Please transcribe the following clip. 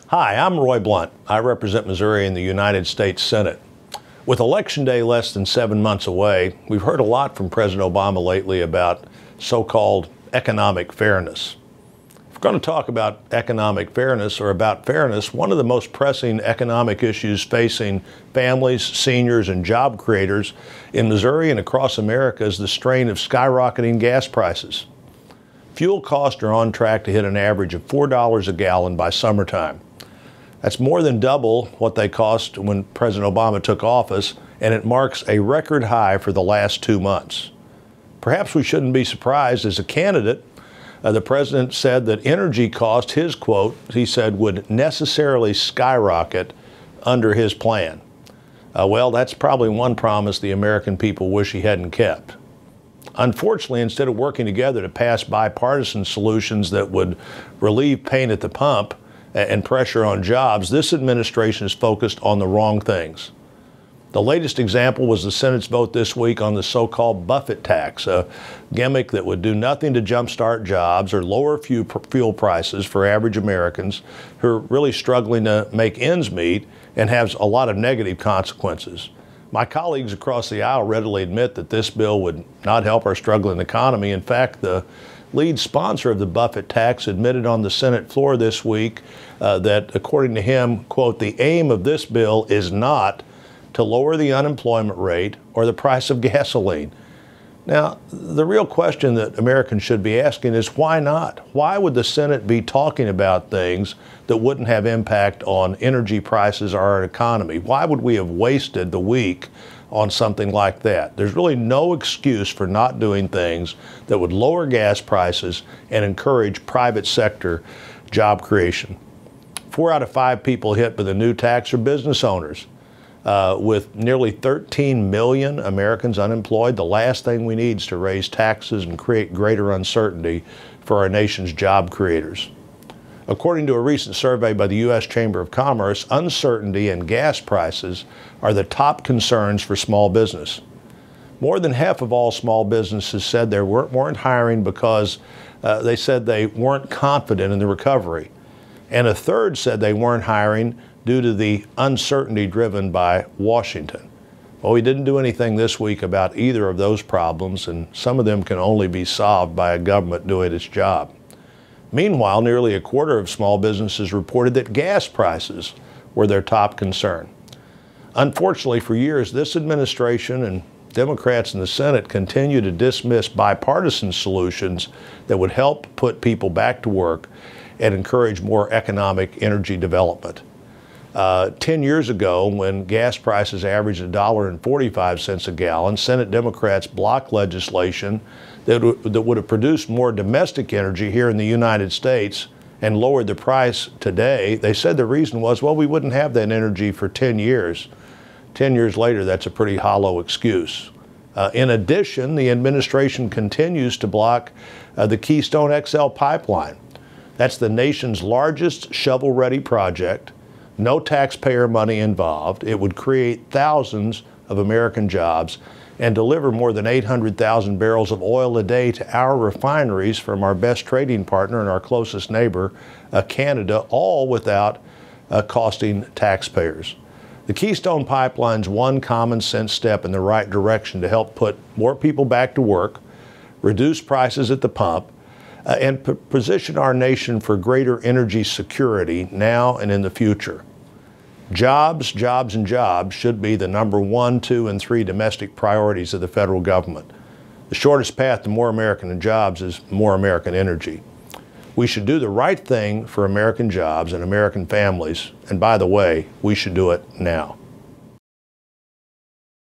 Hi, I'm Roy Blunt. I represent Missouri in the United States Senate. With Election Day less than 7 months away, we've heard a lot from President Obama lately about so-called economic fairness. If we're going to talk about economic fairness or about fairness, one of the most pressing economic issues facing families, seniors, and job creators in Missouri and across America is the strain of skyrocketing gas prices. Fuel costs are on track to hit an average of $4 a gallon by summertime. That's more than double what they cost when President Obama took office, and it marks a record high for the last 2 months. Perhaps we shouldn't be surprised. As a candidate, the president said that energy cost, his quote, he said, would necessarily skyrocket under his plan. Well, that's probably one promise the American people wish he hadn't kept. Unfortunately, instead of working together to pass bipartisan solutions that would relieve pain at the pump and pressure on jobs, this administration is focused on the wrong things. The latest example was the Senate's vote this week on the so-called Buffett tax, a gimmick that would do nothing to jumpstart jobs or lower fuel prices for average Americans who are really struggling to make ends meet and has a lot of negative consequences. My colleagues across the aisle readily admit that this bill would not help our struggling economy. In fact, the lead sponsor of the Buffett tax admitted on the Senate floor this week that, according to him, quote, the aim of this bill is not to lower the unemployment rate or the price of gasoline. Now, the real question that Americans should be asking is why not? Why would the Senate be talking about things that wouldn't have impact on energy prices or our economy? Why would we have wasted the week on something like that? There's really no excuse for not doing things that would lower gas prices and encourage private sector job creation. 4 out of 5 people hit by the new tax are business owners. With nearly 13 million Americans unemployed, the last thing we need is to raise taxes and create greater uncertainty for our nation's job creators. According to a recent survey by the U.S. Chamber of Commerce, uncertainty and gas prices are the top concerns for small business. More than half of all small businesses said they weren't hiring because they said they weren't confident in the recovery. And a third said they weren't hiring due to the uncertainty driven by Washington. Well, we didn't do anything this week about either of those problems, and some of them can only be solved by a government doing its job. Meanwhile, nearly a quarter of small businesses reported that gas prices were their top concern. Unfortunately, for years, this administration and Democrats in the Senate continue to dismiss bipartisan solutions that would help put people back to work and encourage more economic energy development. 10 years ago, when gas prices averaged $1.45 a gallon, Senate Democrats blocked legislation that would have produced more domestic energy here in the United States and lowered the price today. They said the reason was, well, we wouldn't have that energy for 10 years. 10 years later, that's a pretty hollow excuse. In addition, the administration continues to block the Keystone XL pipeline. That's the nation's largest shovel-ready project. No taxpayer money involved. It would create thousands of American jobs and deliver more than 800,000 barrels of oil a day to our refineries from our best trading partner and our closest neighbor, Canada, all without costing taxpayers. The Keystone Pipeline's one common sense step in the right direction to help put more people back to work, reduce prices at the pump, and position our nation for greater energy security now and in the future. Jobs, jobs, and jobs should be the number 1, 2, and 3 domestic priorities of the federal government. The shortest path to more American jobs is more American energy. We should do the right thing for American jobs and American families, and by the way, we should do it now.